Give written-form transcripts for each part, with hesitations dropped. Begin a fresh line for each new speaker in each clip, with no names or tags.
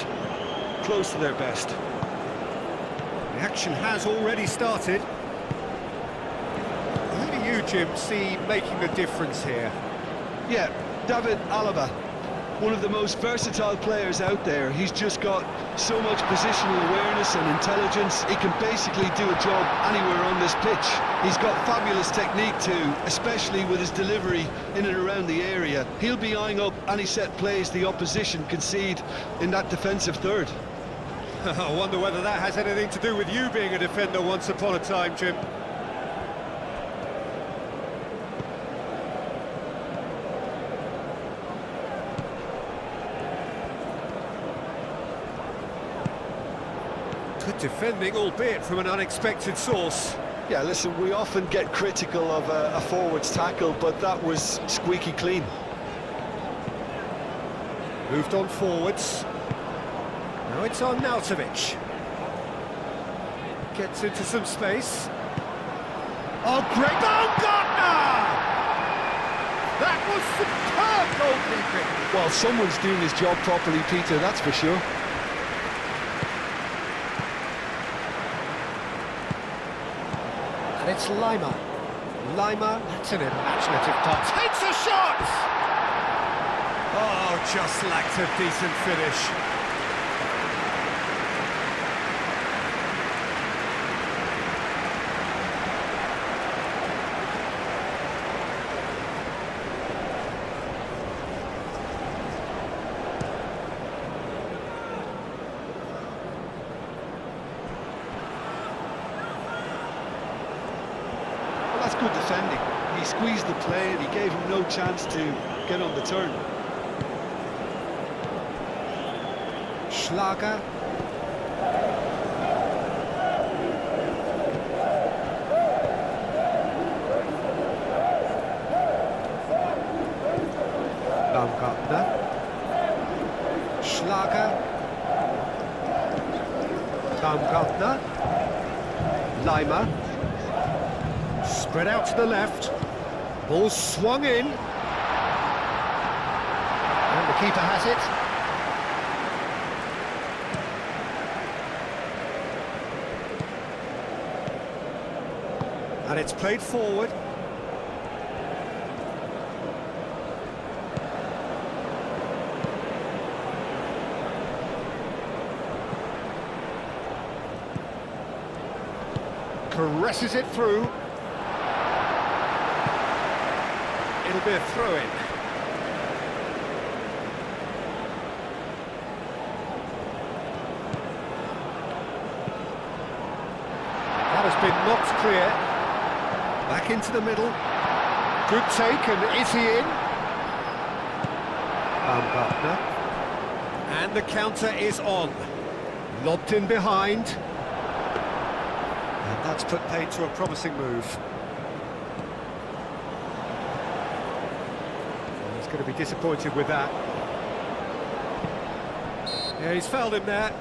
and close to their best.
The action has already started. Who do you, Jim, see making the difference here?
Yeah, David Alaba, one of the most versatile players out there. He's just got so much positional awareness and intelligence. He can basically do a job anywhere on this pitch. He's got fabulous technique too, especially with his delivery in and around the area. He'll be eyeing up any set plays the opposition concede in that defensive third.
I wonder whether that has anything to do with you being a defender once upon a time, Jim. Good defending, albeit from an unexpected source.
Yeah, listen, we often get critical of a forward's tackle, but that was squeaky clean.
Moved on forwards. Now it's on Nautovic. Gets into some space. Oh, great Baumgartner! That was superb goalkeeping.
Well, someone's doing his job properly, Peter, that's for sure.
And it's Lima. Lima, that's an imaginative touch. Takes a shot! Oh, just lacked a decent finish.
That's good defending. He squeezed the play and he gave him no chance to get on the turn.
Schlager. Baumgartner. Schlager. Baumgartner. Lima. Spread out to the left. Ball swung in. And the keeper has it. And it's played forward. Caresses it through. It'll be a throw-in. That has been knocked clear. Back into the middle. Good take, and is he in? Baumgartner. And the counter is on. Lobbed in behind. And that's put paid to a promising move. He's going to be disappointed with that. Yeah, he's fouled him there.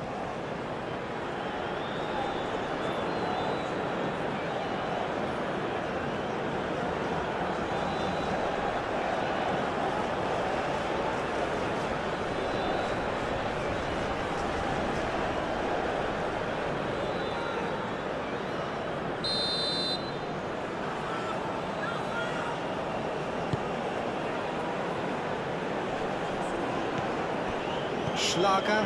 Schlager.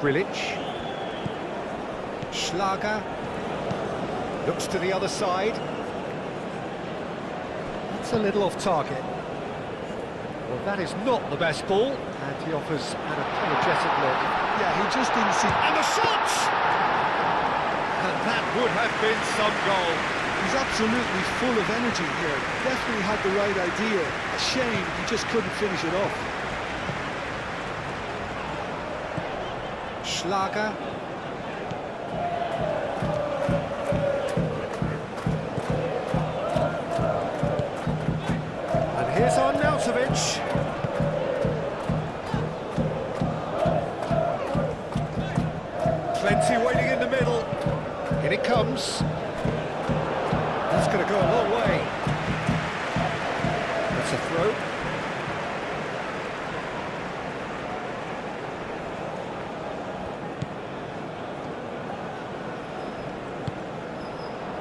Grilic. Schlager. Looks to the other side. That's a little off target. Well, that is not the best ball. And he offers an apologetic look.
Yeah, he just didn't see...
And the shot! And that would have been some goal.
He's absolutely full of energy here. Definitely had the right idea. A shame he just couldn't finish it off.
Schlager. And here's on Nautovic. Plenty waiting in the middle. In it comes. That's going to go a long way. That's a throw.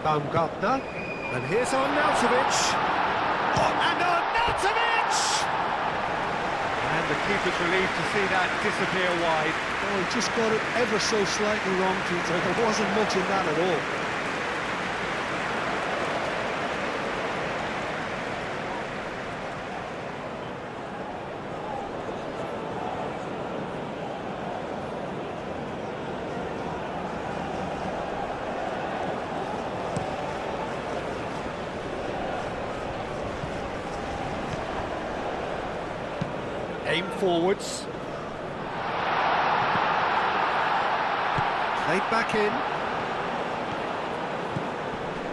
Baumgartner. And here's Arnautovic. Oh, and Arnautovic! And the keeper's relieved to see that disappear wide.
Oh, he just got it ever so slightly wrong, Peter. There wasn't much in that at all.
Aim forwards. Played back in.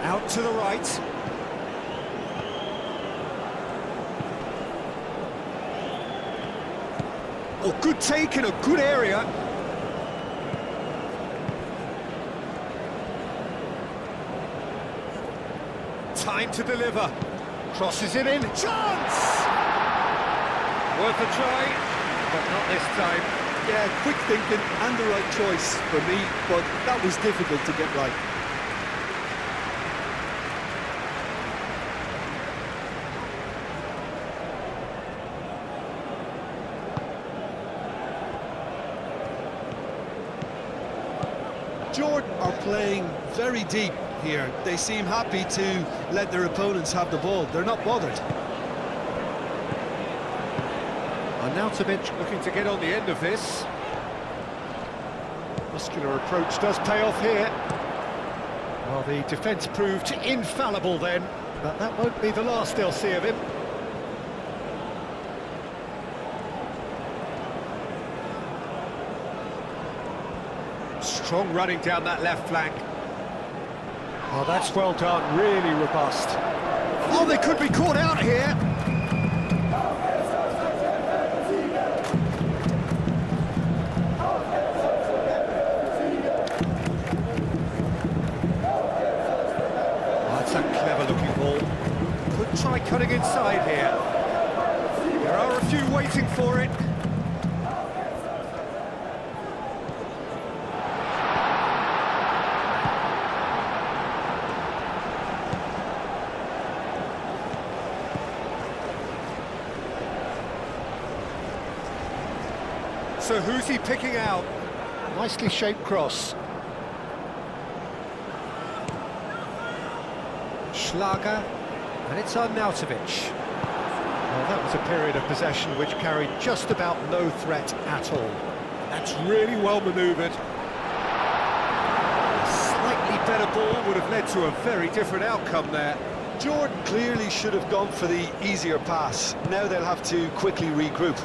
Out to the right. Oh, good take in a good area. Time to deliver. Crosses it in. Chance! Worth a try, but not this time.
Yeah, quick thinking and the right choice for me, but that was difficult to get right. Jordan are playing very deep here. They seem happy to let their opponents have the ball. They're not bothered.
Arnautovic looking to get on the end of this. Muscular approach does pay off here. Well, the defence proved infallible then, but that won't be the last they'll see of him. Strong running down that left flank. Oh, that's well done, really robust. Oh, they could be caught out here. Try cutting inside here. There are a few waiting for it. So who's he picking out? Nicely shaped cross. Schlager. And it's Arnautovic. Well, that was a period of possession which carried just about no threat at all. That's really well manoeuvred. A slightly better ball would have led to a very different outcome there.
Jordan clearly should have gone for the easier pass. Now they'll have to quickly regroup.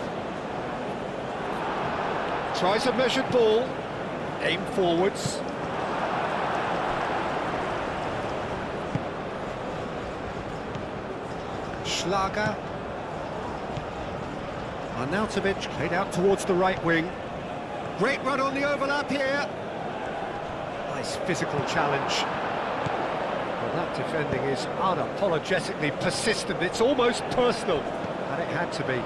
Tries a measured ball. Aim forwards. Schlager. Arnautovic played out towards the right wing. Great run on the overlap here. Nice physical challenge. Well, that defending is unapologetically persistent. It's almost personal, and it had to be.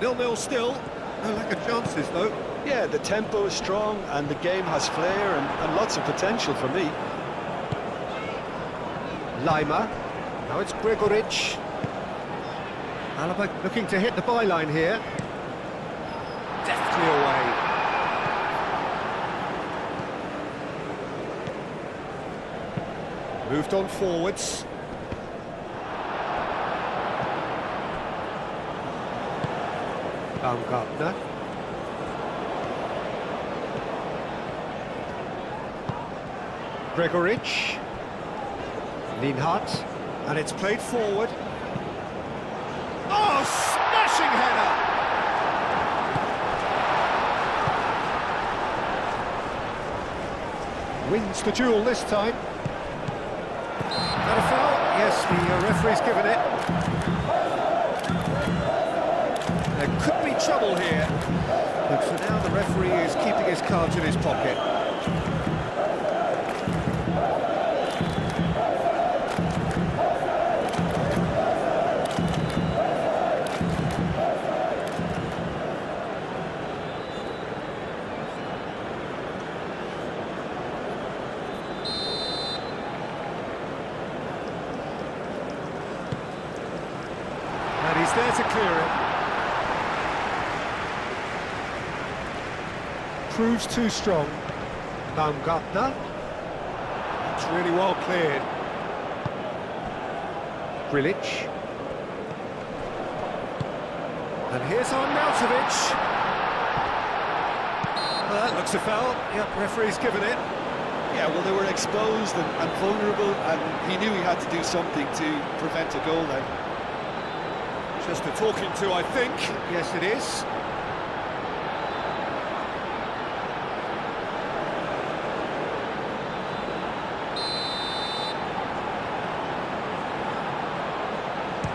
Nil-nil still. No lack of chances, though.
Yeah, the tempo is strong and the game has flair and lots of potential for me.
Lima. Now it's Gregoric. Alaba looking to hit the byline here. Deftly away. Moved on forwards. Baumgartner. Gregoric. Lienhardt. And it's played forward. Oh, smashing header! Wins the duel this time. That a foul? Yes, the referee's given it. There could be trouble here, but for now the referee is keeping his cards in his pocket. He's there to clear it. Proves too strong. Baumgartner. It's really well cleared. Grilic. And here's Arnautovic. Well, that looks a foul. Yep, referee's given it.
Yeah, well, they were exposed and vulnerable, and he knew he had to do something to prevent a goal then.
Just a talking to, I think. Yes, it is.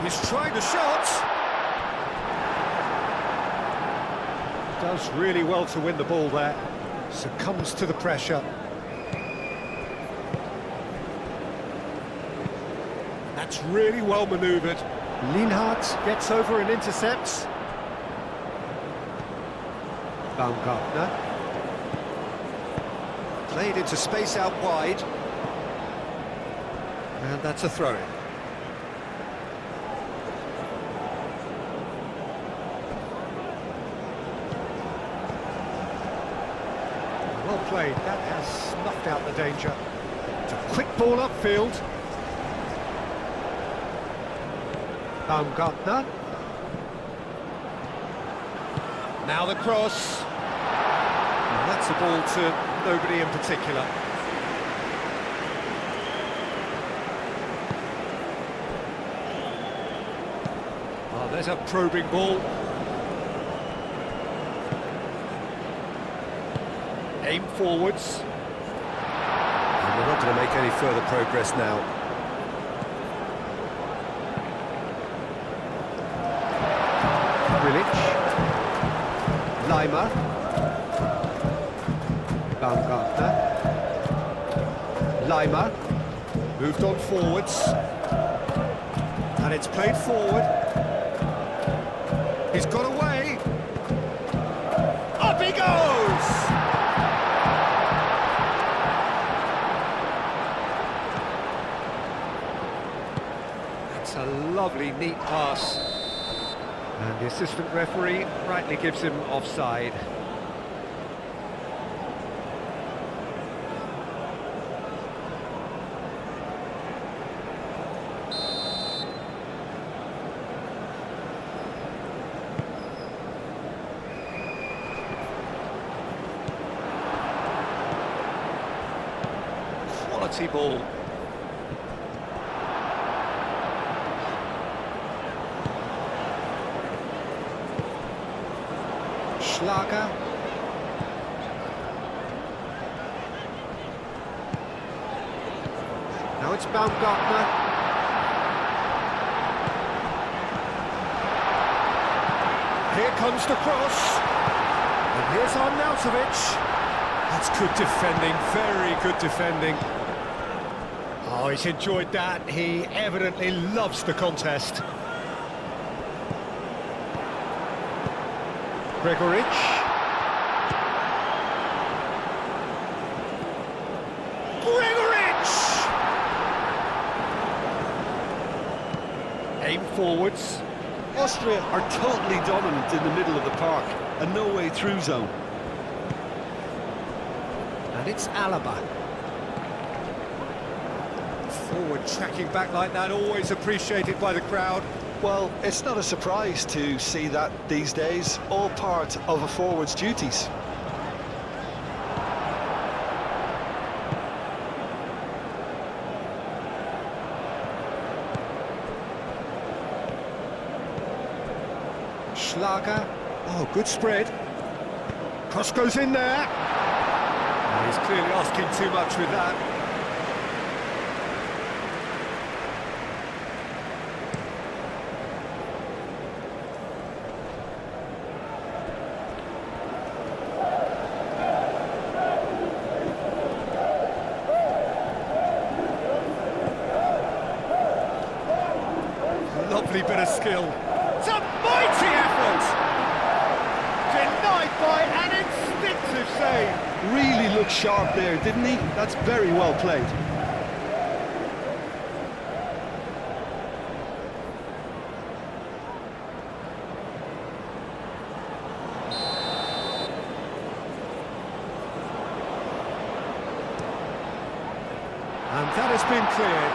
He's trying the shot. Does really well to win the ball there. Succumbs to the pressure. That's really well manoeuvred. Lienhardt gets over and intercepts. Baumgartner. Played into space out wide. And that's a throw-in. Well played, that has snuffed out the danger. It's a quick ball upfield. Baumgartner. Now the cross. And that's a ball to nobody in particular. Oh, there's a probing ball. Aim forwards. And they're not going to make any further progress now. Grilic. Leimer. Baumgartner. Leimer. Moved on forwards. And it's played forward. He's got away. Up he goes! A lovely, neat pass. And the assistant referee rightly gives him offside. Quality ball. Schlager. Now it's Baumgartner. Here comes the cross. And here's Arnautovic. That's good defending, very good defending. Oh, he's enjoyed that. He evidently loves the contest. Gregoric. Gregoric! Aim forwards.
Austria are totally dominant in the middle of the park, a no-way through zone.
And it's Alaba. Forward tracking back like that, always appreciated by the crowd.
Well, it's not a surprise to see that these days, all part of a forward's duties.
Schlager. Oh, good spread. Cross goes in there. Oh, he's clearly asking too much with that. Lovely bit of skill. It's a mighty effort! Denied by an instinctive save.
Really looked sharp there, didn't he? That's very well played.
has been cleared.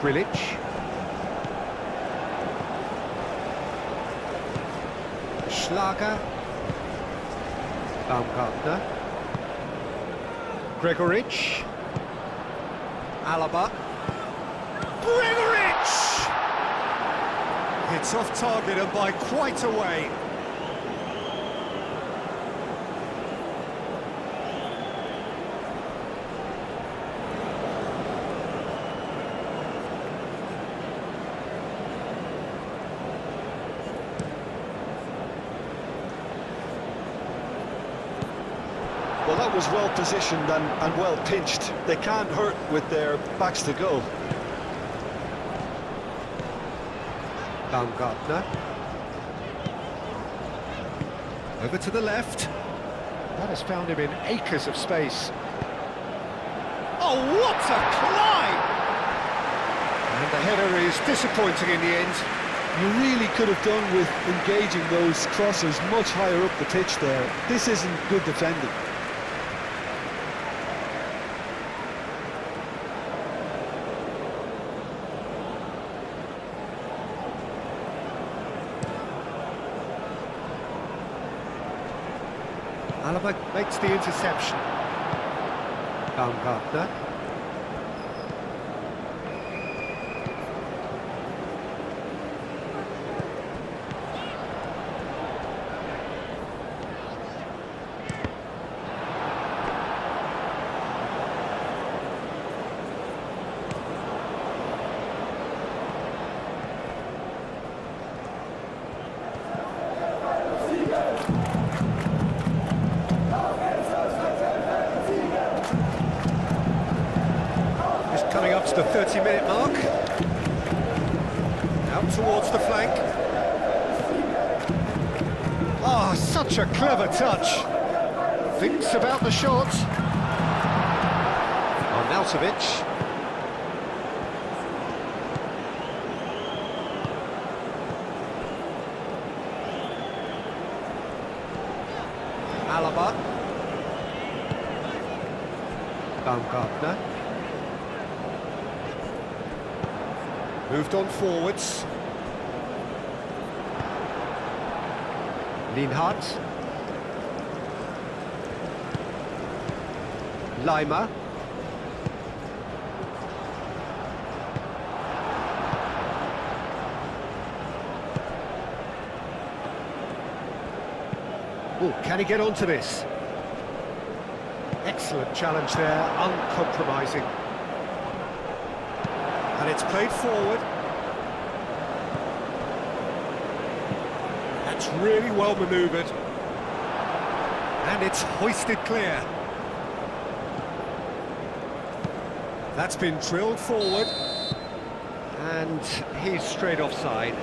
Grilic. Schlager. Baumgartner. Gregoritsch. Alaba. Gregoritsch! It's off target and by quite a way.
Well, that was well positioned and well pinched. They can't hurt with their backs to goal.
Baumgartner. Over to the left. That has found him in acres of space. Oh, what a climb! And the header is disappointing in the end.
You really could have done with engaging those crossers much higher up the pitch there. This isn't good defending.
Alaba makes the interception. Baumgartner. Coming up to the 30-minute mark. Out towards the flank. Oh, such a clever touch. Thinks about the shot. Arnautovic. Alaba. Baumgartner. Moved on forwards. Lienhardt. Leimer. Oh, can he get onto this? Excellent challenge there, uncompromising. And it's played forward. That's really well manoeuvred. And it's hoisted clear. That's been drilled forward. And he's straight offside.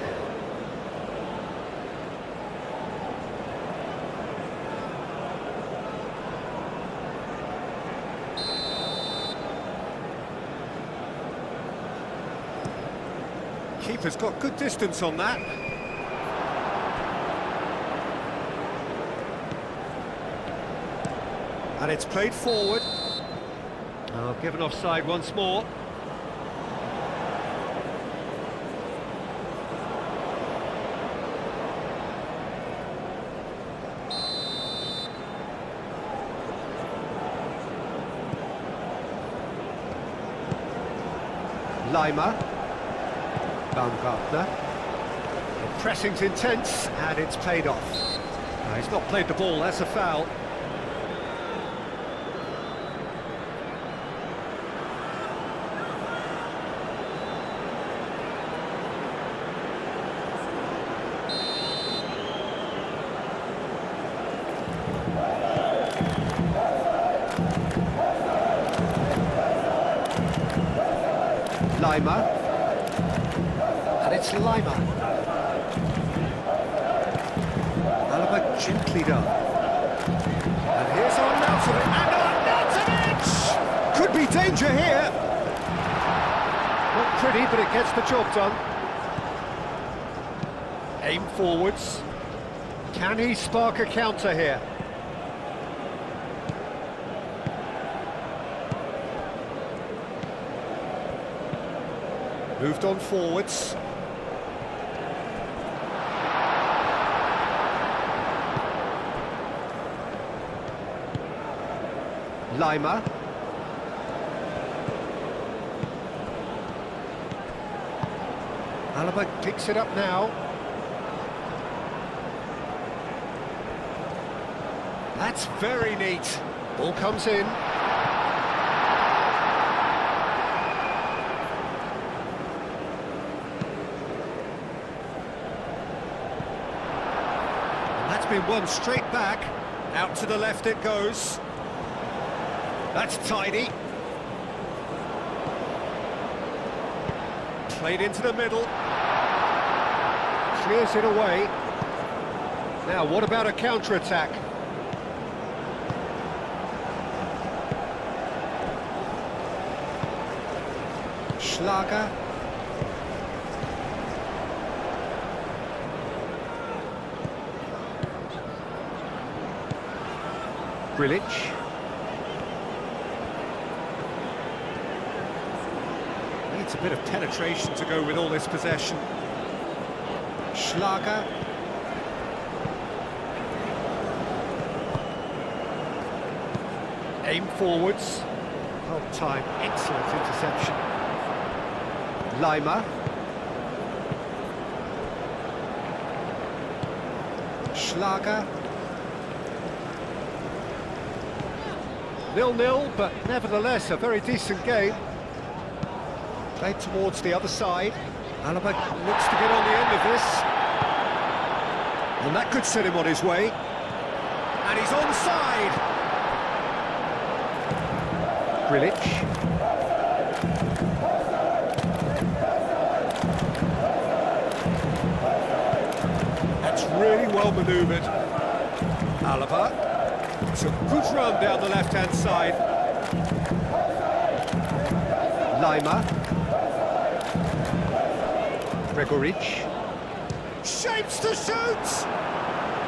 Keeper's got good distance on that. And it's played forward. Oh, given offside once more. Leimer. Baumgartner. The pressing's intense, and it's paid off. No, he's not played the ball, that's a foul. Leimer. And it's Leimer. Alaba gently done. And here's Arnautovic. And Arnautovic! Could be danger here. Not pretty, but it gets the job done. Aim forwards. Can he spark a counter here? Moved on forwards. Lima. Alaba picks it up now. That's very neat. Ball comes in. And that's been won straight back. Out to the left it goes. That's tidy. Played into the middle. Clears it away. Now, what about a counter-attack? Schlager. Grilic. Needs a bit of penetration to go with all this possession. Schlager. Aim forwards. Well time, excellent interception. Lima. Schlager. 0-0, but nevertheless a very decent game. Played towards the other side. Alaba looks to get on the end of this. And that could set him on his way. And he's onside. Grilic. That's really well manoeuvred. Alaba. It's a good run down the left-hand side. Lima. Gregoric. Shapes to shoot!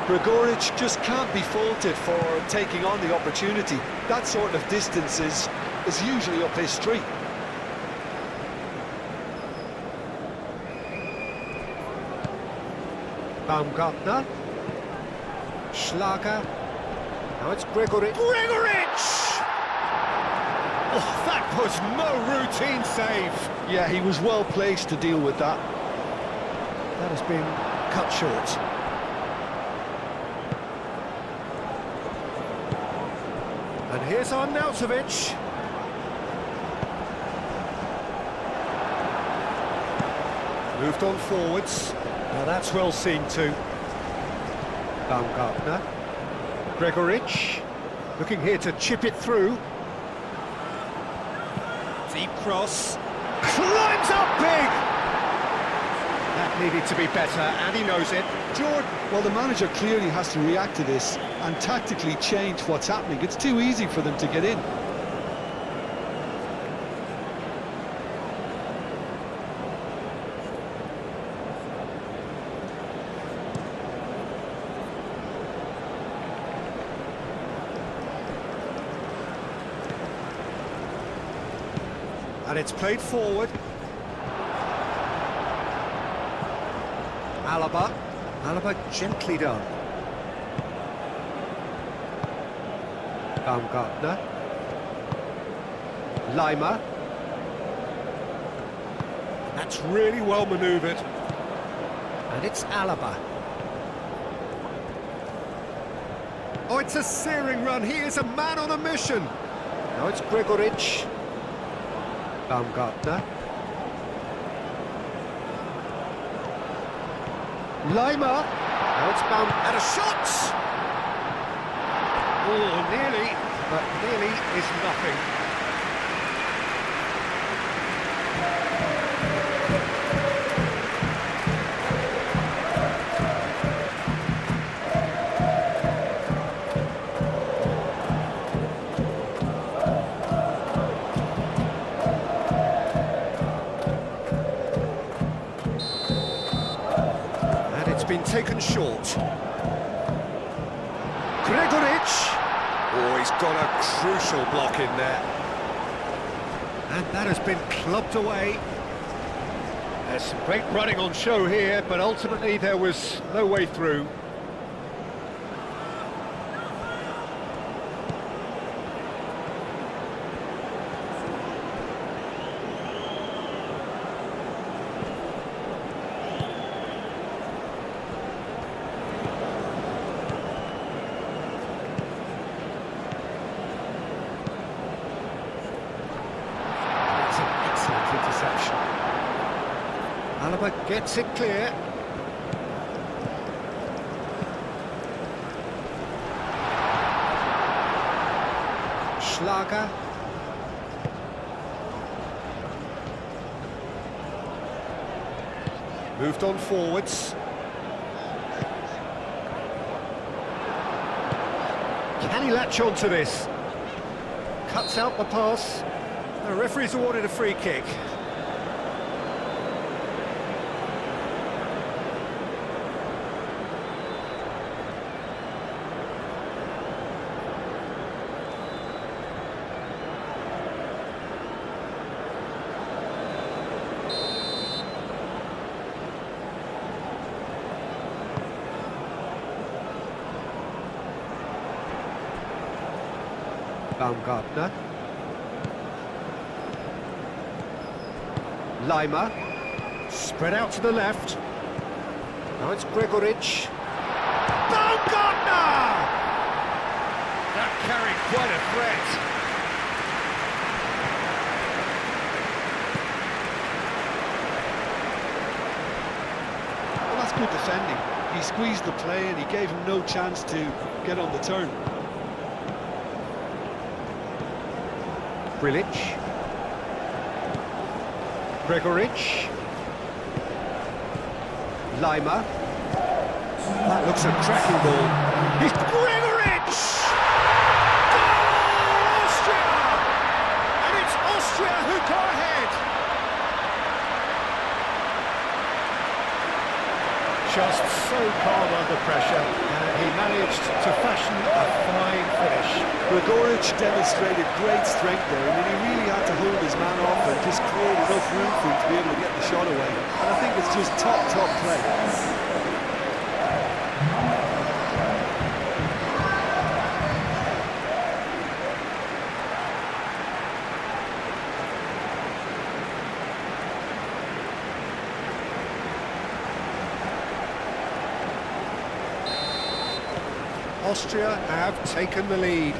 Gregoric just can't be faulted for taking on the opportunity. That sort of distance is usually up his street.
Baumgartner. Schlager. Now it's Gregoric. Gregoric! Oh, that was no routine save.
Yeah, he was well placed to deal with that.
That has been cut short. And here's Arnautovic. Moved on forwards. Now that's well seen too. Baumgartner. Gregoric. Looking here to chip it through. Deep cross. Climbs up big! That needed to be better, and he knows it.
George, well, the manager clearly has to react to this and tactically change what's happening. It's too easy for them to get in.
And it's played forward. Alaba. Alaba gently done. Baumgartner. Lima. That's really well manoeuvred. And it's Alaba. Oh, it's a searing run. He is a man on a mission. Now it's Gregoric. Baumgartner. Lima. Now it's Baum. And a shot! Oh, nearly, but nearly is nothing. Been taken short. Gregoric. Oh, he's got a crucial block in there. And that has been clubbed away. There's some great running on show here, but ultimately there was no way through. It's an excellent interception. Alaba gets it clear. Schlager. Moved on forwards. Can he latch on to this? Cuts out the pass. The referee's awarded a free kick. Baumgartner. Lima. Spread out to the left. Now it's Gregoric. Baumgartner! That carried quite a threat.
Well, that's good defending. He squeezed the play and he gave him no chance to get on the turn.
Brilic. Gregoric. Lima. That looks a cracking ball. It's Gregoric! Goal, Austria! And it's Austria who go ahead. Just so calm under pressure, and he managed to fashion a fine finish.
Gregoric demonstrated great strength there. I mean, he really had to hold his man off and just create enough room for him to be able to get the shot away. And I think it's just top play.
Austria have taken the lead.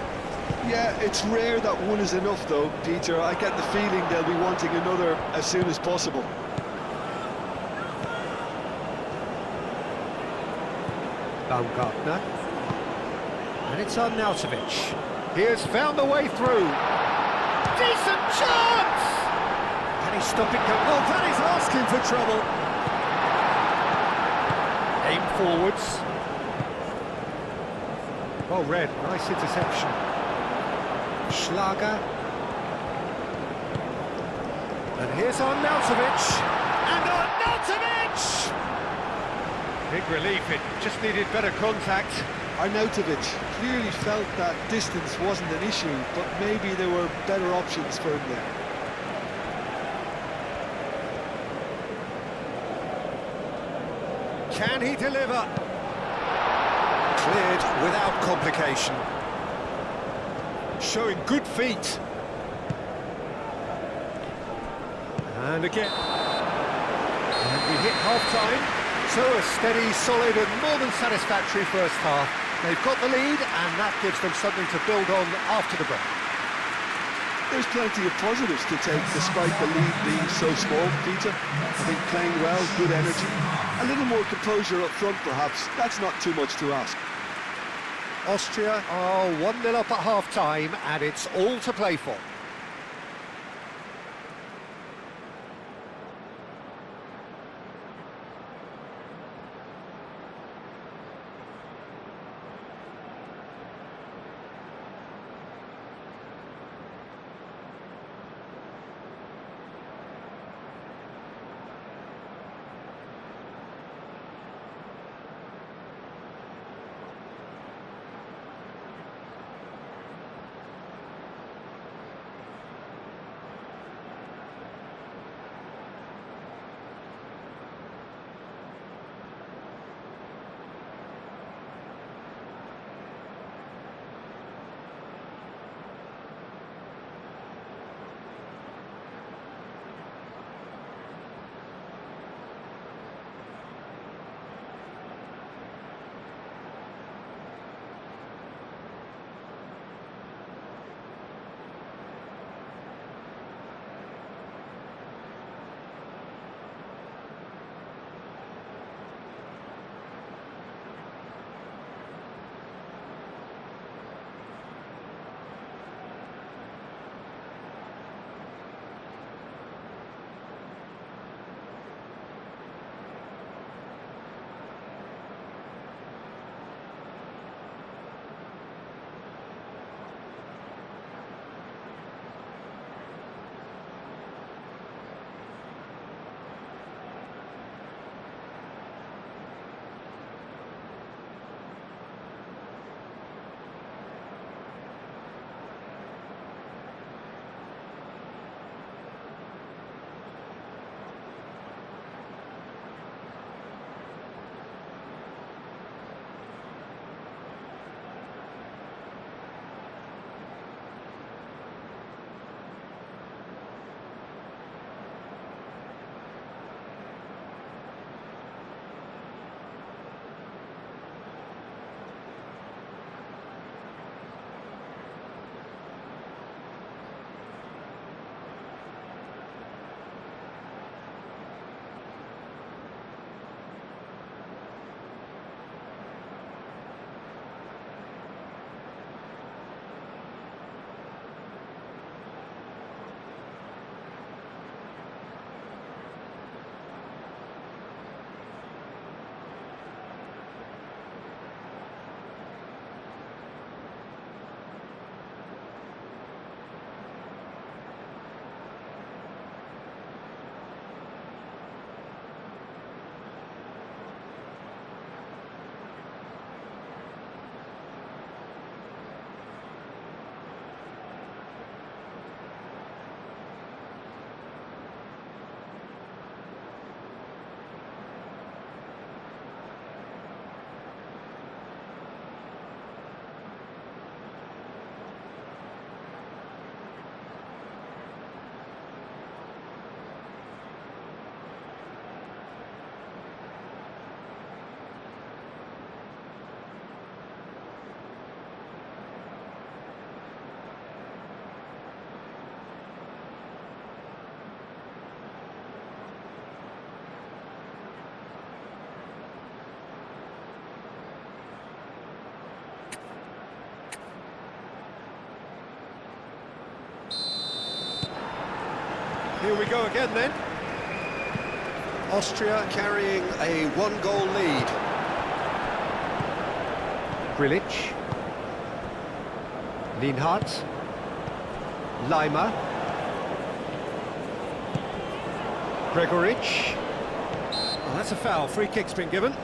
Yeah, it's rare that one is enough though, Peter. I get the feeling they'll be wanting another as soon as possible.
Baumgartner. And it's Arnautovic. He has found the way through. Decent chance! Can he stop it going? Oh, that is asking for trouble. Aim forwards. Well read, nice interception. Schlager. And here's Arnautovic. And Arnautovic! Big relief, it just needed better contact.
Arnautovic clearly felt that distance wasn't an issue, but maybe there were better options for him there.
Can he deliver? Cleared without complication. Showing good feet. And again. And we hit half-time. So a steady, solid and more than satisfactory first half. They've got the lead and that gives them something to build on after the break.
There's plenty of positives to take despite the lead being so small, Peter. I think playing well, good energy. A little more composure up front perhaps. That's not too much to ask.
Austria are 1-0 up at half-time and it's all to play for. Here we go again then. Austria carrying a one-goal lead. Grilic. Lienhardt. Leimer. Gregoric. Oh, that's a foul. Free kick's been given.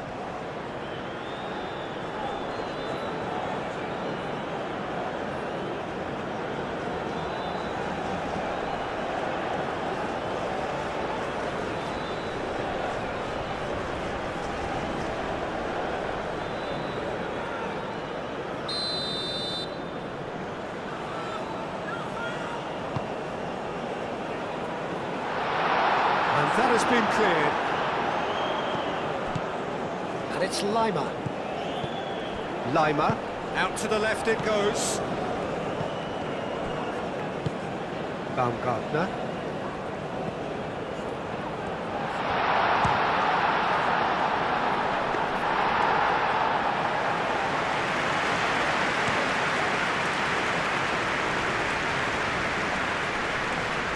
And that has been cleared. And it's Leimer. Leimer, out to the left it goes. Baumgartner.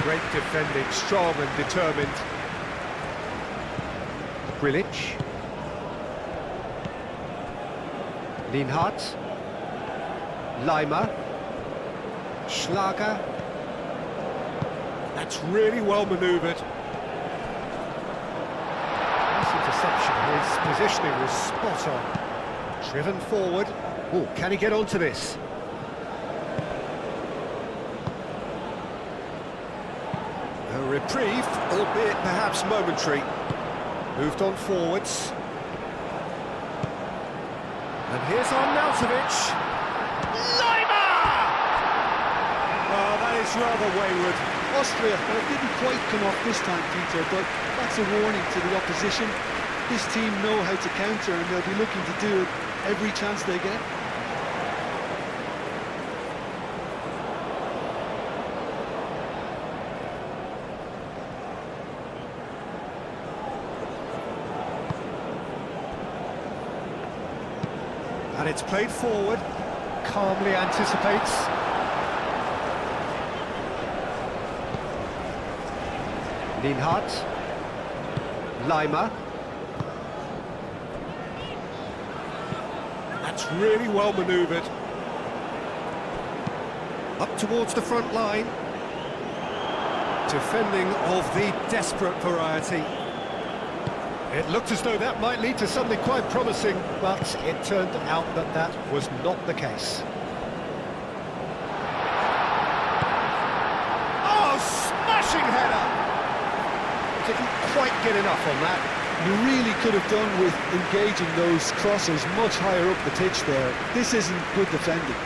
Great defending, strong and determined. Grilic. Lienhardt. Leimer. Schlager. That's really well manoeuvred. Nice interception. His positioning was spot on. Driven forward. Oh, can he get onto this? A reprieve, albeit perhaps momentary. Moved on forwards. And here's Arnautovic. Leimer! Oh, that is rather wayward.
Austria, well, it didn't quite come off this time, Peter, but that's a warning to the opposition. This team know how to counter, and they'll be looking to do it every chance they get.
And it's played forward, calmly anticipates. Lienhardt. Leimer. That's really well manoeuvred. Up towards the front line. Defending of the desperate variety. It looked as though that might lead to something quite promising, but it turned out that that was not the case. Oh, smashing header! Didn't quite get enough on that.
You really could have done with engaging those crosses much higher up the pitch there. This isn't good defending.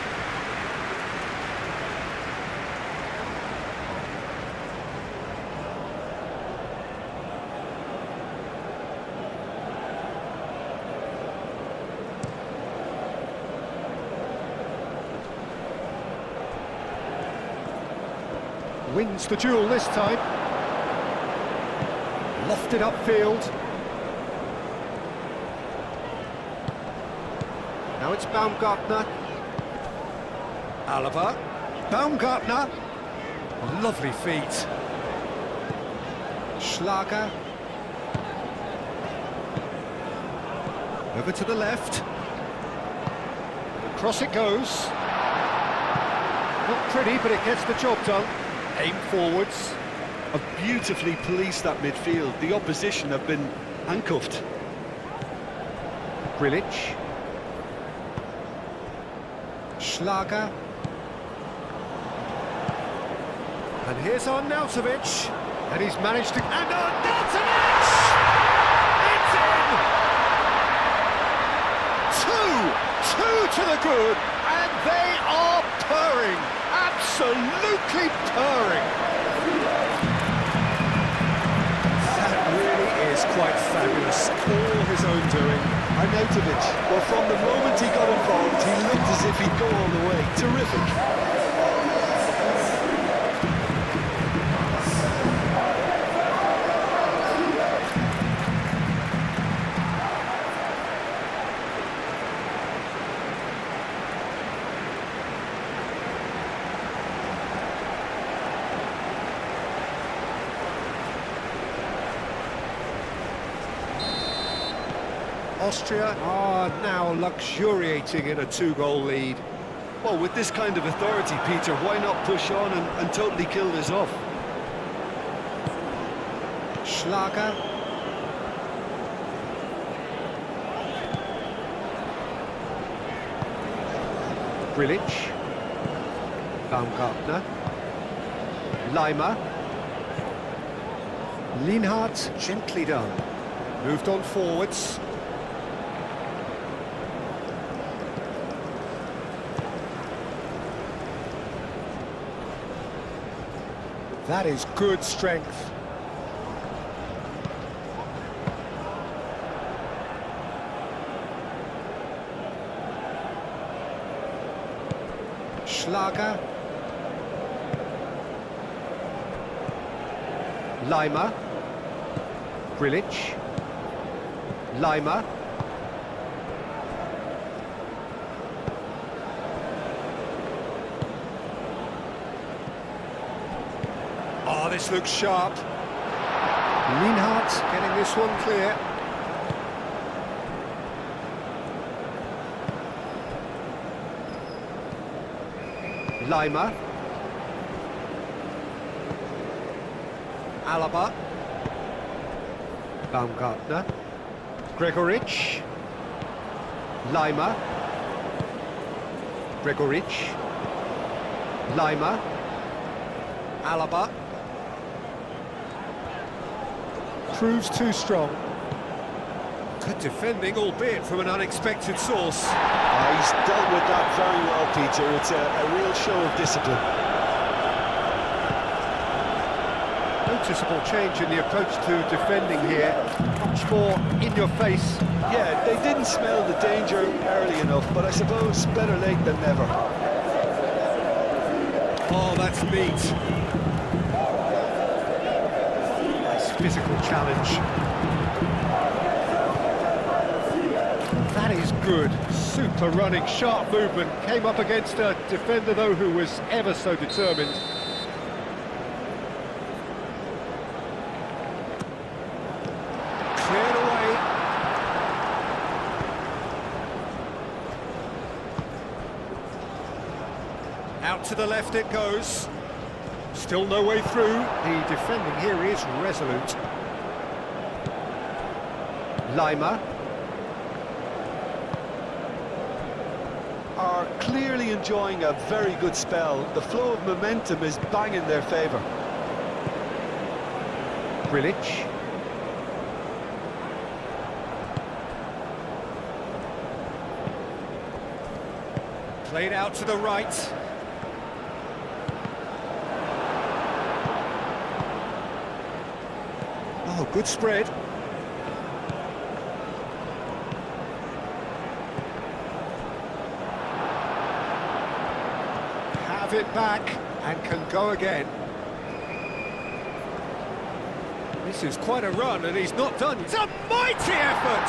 Wins the duel this time. Lofted upfield. Now it's Baumgartner. Alaba. Baumgartner. Lovely feet. Schlager. Over to the left. Across it goes. Not pretty, but it gets the job done. Aim forwards.
Have beautifully policed that midfield. The opposition have been handcuffed.
Grilic. Schlager. And here's Arnautovic. And he's managed to... And Arnautovic! It's in! Two to the good, and they are purring. Absolutely purring. That really is quite fabulous. All his own doing.
Arnautovic, well, from the moment he got involved, he looked as if he'd go all the way. Terrific.
Austria are now luxuriating in a 2-goal lead.
Well, with this kind of authority, Peter, why not push on and totally kill this off?
Schlager. Grilic. Baumgartner. Leimer. Lienhardt, gently done. Moved on forwards. That is good strength. Schlager. Leimer. Grilic. Leimer. Oh, this looks sharp. Lienhardt getting this one clear. Leimer. Alaba. Baumgartner. Gregoric. Leimer. Gregoric. Leimer. Alaba. Proves too strong. Good defending, albeit from an unexpected source.
He's dealt with that very well, Peter. It's a real show of discipline.
Noticeable change in the approach to defending here. Much more in your face.
Yeah, they didn't smell the danger early enough, but I suppose better late than never.
Oh, that's neat. Nice physical challenge. That is good. Super running, sharp movement. Came up against a defender, though, who was ever so determined. Cleared away. Out to the left it goes. Still no way through. The defending here is resolute. Leimer.
Are clearly enjoying a very good spell. The flow of momentum is bang in their favour.
Grilic. Played out to the right. Oh, good spread. Have it back and can go again. This is quite a run and he's not done. It's a mighty effort!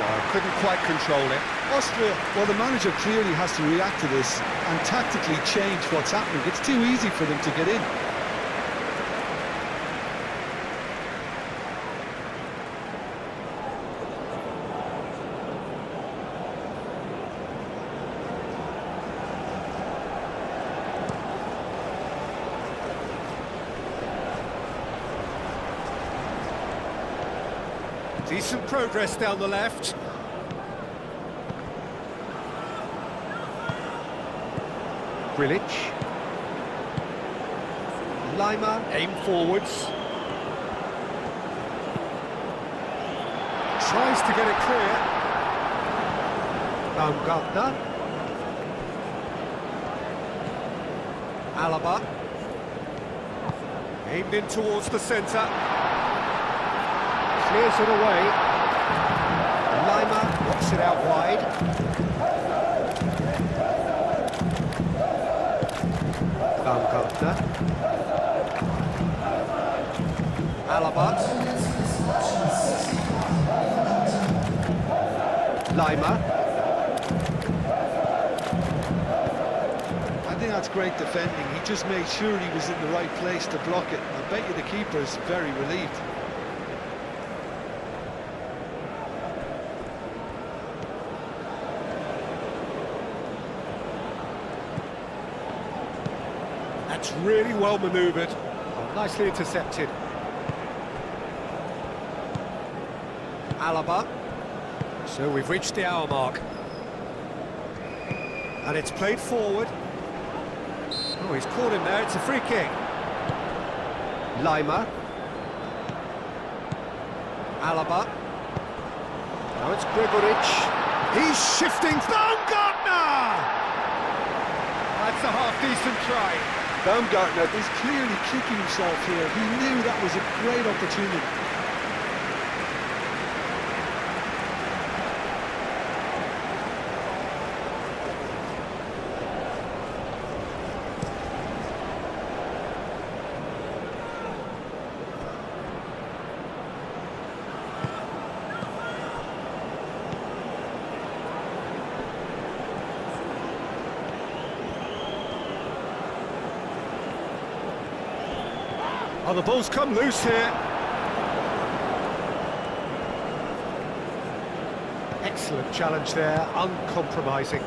No, couldn't quite control it.
Austria, well, the manager clearly has to react to this and tactically change what's happening. It's too easy for them to get in.
Decent progress down the left. Grilic. Leimer, aim forwards. Tries to get it clear. Baumgartner. Alaba. Aimed in towards the centre. Clears it away. Leimer knocks it out wide. Baumgartner. Alaba. Leimer.
I think that's great defending. He just made sure he was in the right place to block it. I bet you the keeper's very relieved.
really well manoeuvred. Oh, nicely intercepted. Alaba. So we've reached the hour mark. And it's played forward. Oh, he's caught him there, it's a free kick. Lima. Alaba. Now it's Gregoritsch. He's shifting. Baumgartner! That's a half-decent try.
Baumgartner is clearly kicking himself here. He knew that was a great opportunity.
Oh, the ball's come loose here. Excellent challenge there, uncompromising.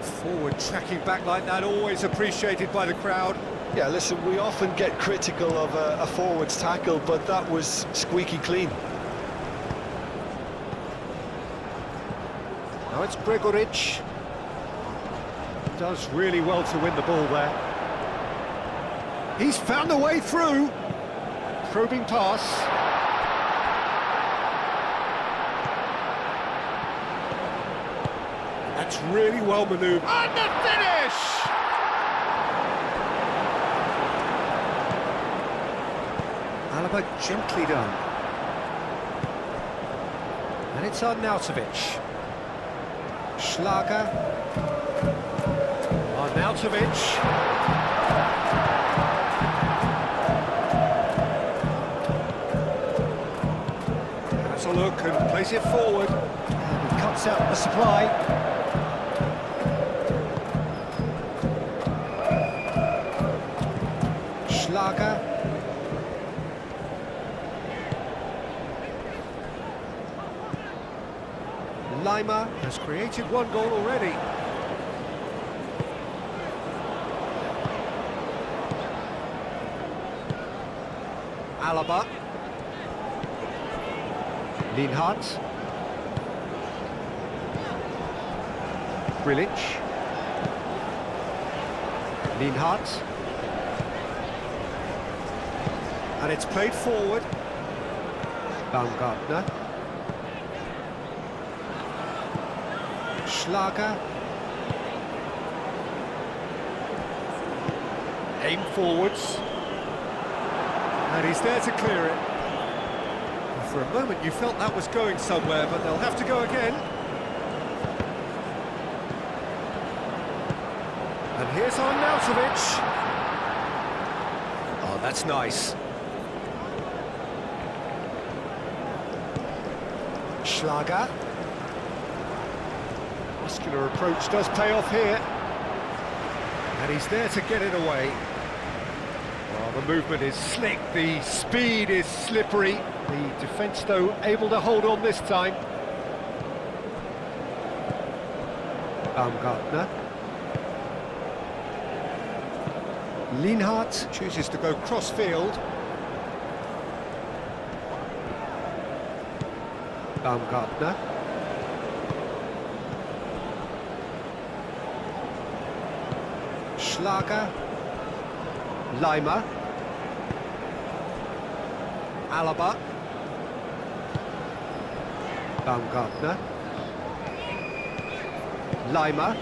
Forward tracking back like that, always appreciated by the crowd.
Yeah, listen, we often get critical of a forward's tackle, but that was squeaky clean.
Now it's Gregoritsch. Does really well to win the ball there. He's found a way through. Probing pass. That's really well manoeuvred. And the finish! Alaba gently done. And it's Arnautovic. Schlager. Arnautovic. A look and plays it forward. And he cuts out the supply. Schlager. Lima has created one goal already. Alaba. Lienhardt. Grilic. Lienhardt. And it's played forward. Baumgartner. Schlager. Aim forwards. And he's there to clear it. For a moment you felt that was going somewhere, but they'll have to go again. And here's Arnautovic. Oh, that's nice. Schlager. Muscular approach does pay off here. And he's there to get it away. Well, the movement is slick, the speed is slippery. The defence, though, able to hold on this time. Baumgartner. Lienhardt chooses to go cross-field. Baumgartner. Schlager. Lima. Alaba. Baumgartner. Lima.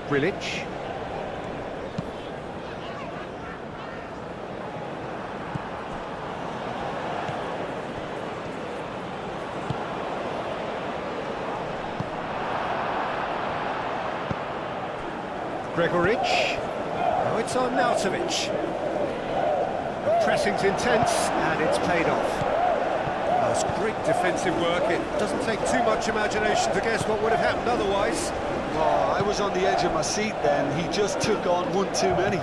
Grilic. Gregoritsch. Oh, it's Arnautovic. The pressing's intense, and it's paid off. That's great defensive work. It doesn't take too much imagination to guess what would have happened otherwise.
Oh, I was on the edge of my seat then. He just took on one too many.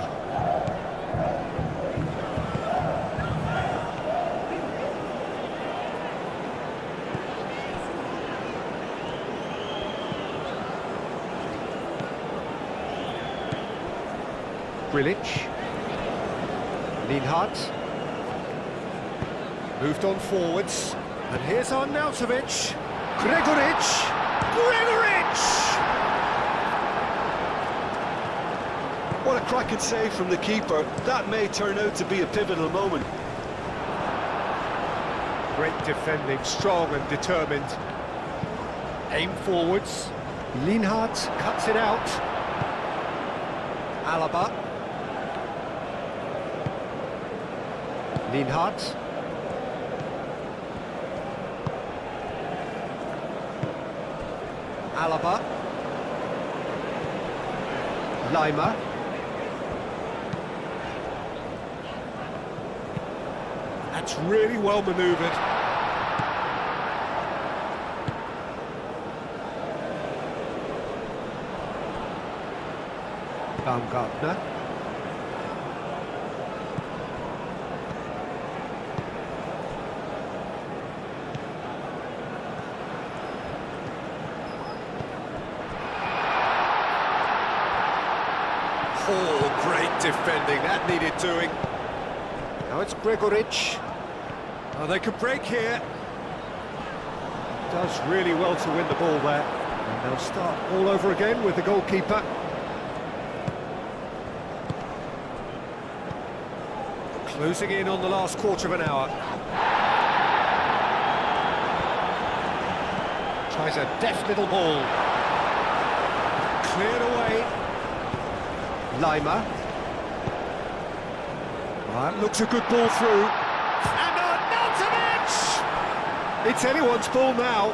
Grilic. Lienhardt. Moved on forwards. And here's Arnautovic. Gregoric.
What a cracking save from the keeper. That may turn out to be a pivotal moment.
Great defending, strong and determined. Aim forwards. Lienhardt cuts it out. Alaba. Lienhardt. Alaba. Lima. That's really well manoeuvred. Baumgartner. Oh, great defending, that needed doing. Now it's Gregoric. Oh, they could break here. Does really well to win the ball there. And they'll start all over again with the goalkeeper. Closing in on the last quarter of an hour. Tries a deft little ball. Cleared away. Lima. That looks a good ball through. And Arnautovic! It's anyone's ball now.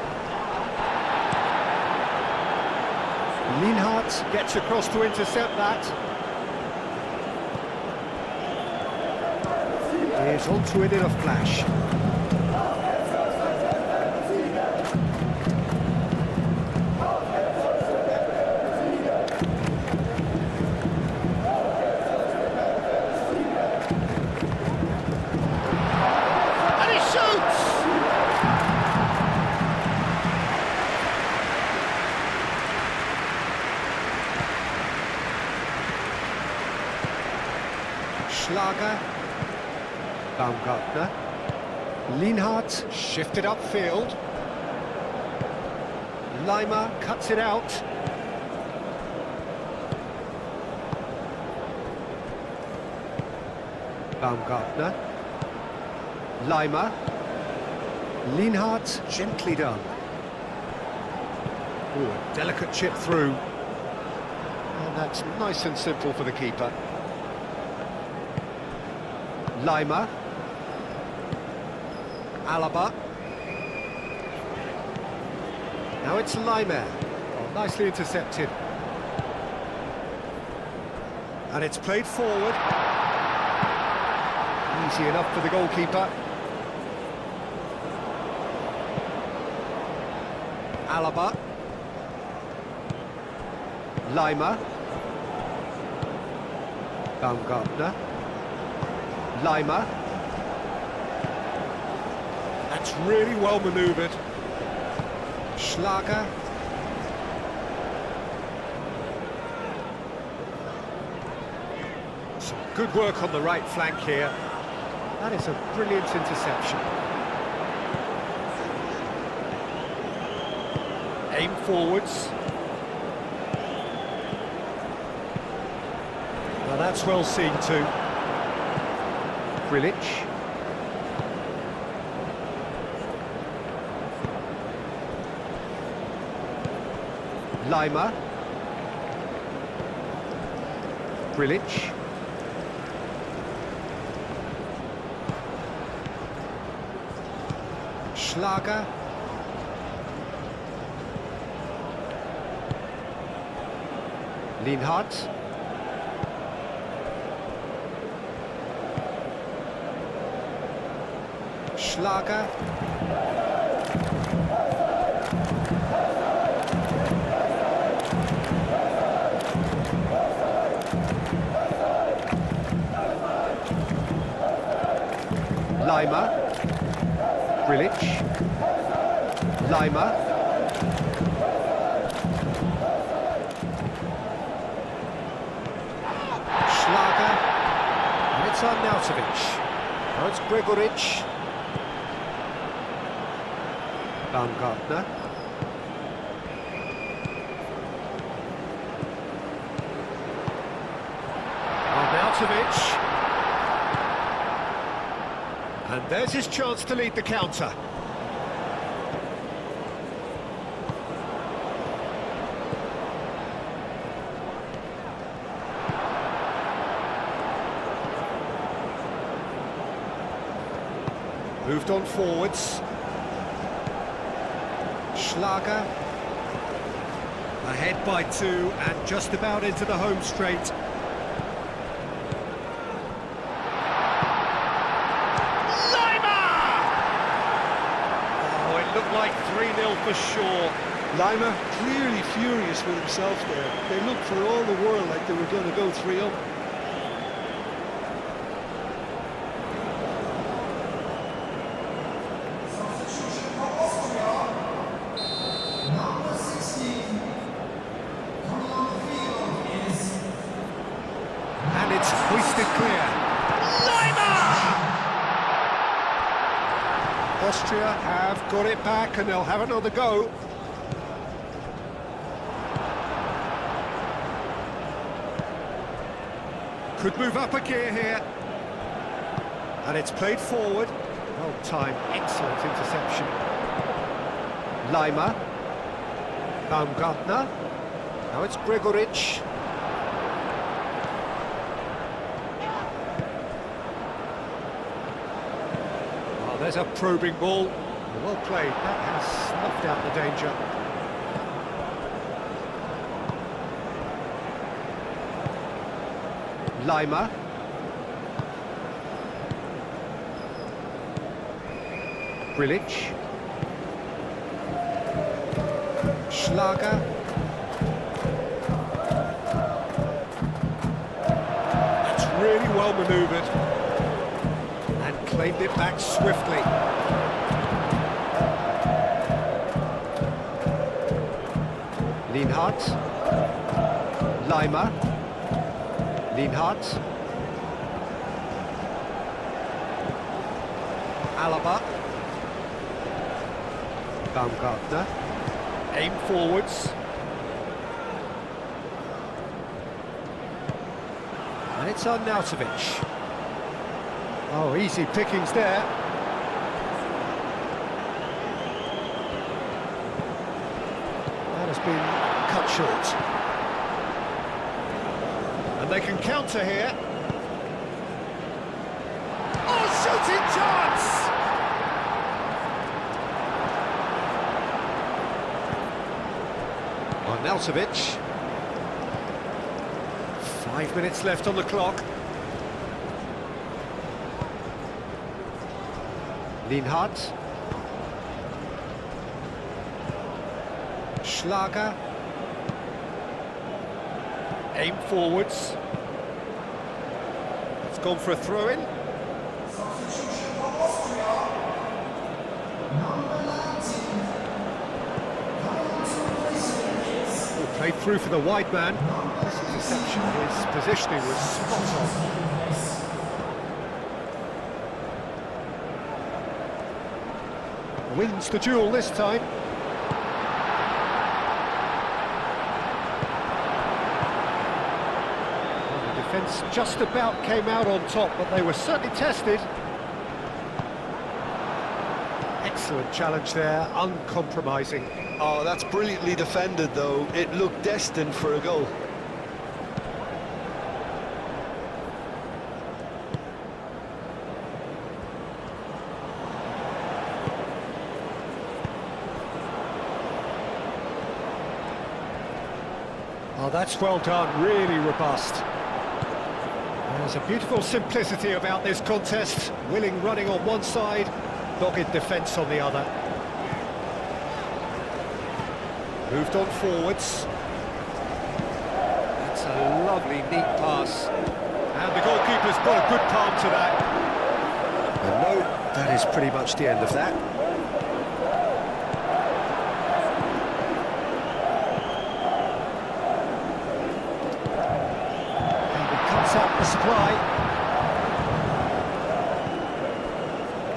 Lienhardt gets across to intercept that. He's onto it in a flash. And he shoots! Schlager. Baumgartner. Lienhardt shifted upfield. Lima cuts it out. Baumgartner. Lima. Lienhardt gently done. Ooh, a delicate chip through. And that's nice and simple for the keeper. Lima. Alaba. Now it's Lima. Oh, nicely intercepted. And it's played forward. Easy enough for the goalkeeper. Alaba. Lima. Baumgartner. Lima. That's really well manoeuvred. Schlager. Some good work on the right flank here. That is a brilliant interception. Aim forwards. Now that's well seen too. Grilic. Lima. Grilic. Schlager. Lienhardt. Schlager. Lima. Grilic. Lima. Schlager. it's Arnautovic. Now it's Gregoric. Baumgartner. Arnautovic. And there's his chance to lead the counter. Moved on forwards. Schlager. Ahead by 2 and just about into the home straight. Lima! Oh, it looked like 3-0 for sure.
Lima clearly furious with himself there. They looked for all the world like they were going to go 3-up.
And it's hoisted clear. Lima! Austria have got it back and they'll have another go. Could move up a gear here. And it's played forward. Well timed, excellent interception. Lima. Baumgartner. Now it's Gregoric. Oh, there's a probing ball. Well played. That has snuffed out the danger. Lima. Grilic. Schlager. That's really well manoeuvred. And claimed it back swiftly. Lienhardt. Lima. Lienhardt. Alaba. Baumgartner. Aim forwards. And it's Arnautovic. Oh, easy pickings there. That has been cut short. And they can counter here. Oh, shooting chance! Arnautovic. 5 minutes left on the clock. Lienhardt. Schlager. Aim forwards. It's gone for a throw-in. Played through for the wide man. This interception, his positioning was spot on. Wins the duel this time. Well, the defence just about came out on top, but they were certainly tested. Excellent challenge there, uncompromising.
Oh, that's brilliantly defended, though. It looked destined for a goal.
Oh, that's well done, really robust. There's a beautiful simplicity about this contest. Willing running on one side, dogged defence on the other. Moved on forwards. That's a lovely, neat pass. And the goalkeeper's got a good palm to that. And no, that is pretty much the end of that. And he cuts out the supply.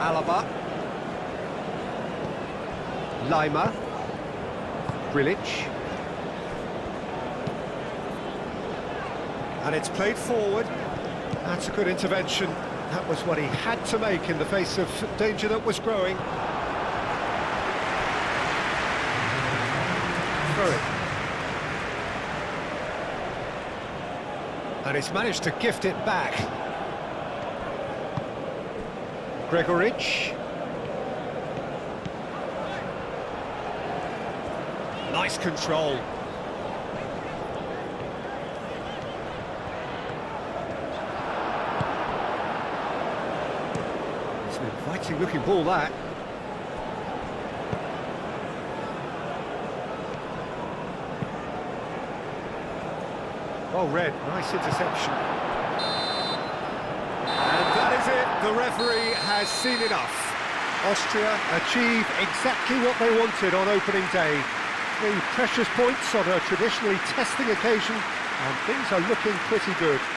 Alaba. Lima. Grilic. And it's played forward. That's a good intervention. That was what he had to make in the face of danger that was growing. Throw it. And he's managed to gift it back. Gregoric. Nice control. It's an inviting looking ball, that. Oh, Red, nice interception. And that is it, the referee has seen enough. Austria achieve exactly what they wanted on opening day. 3 precious points on a traditionally testing occasion, and things are looking pretty good.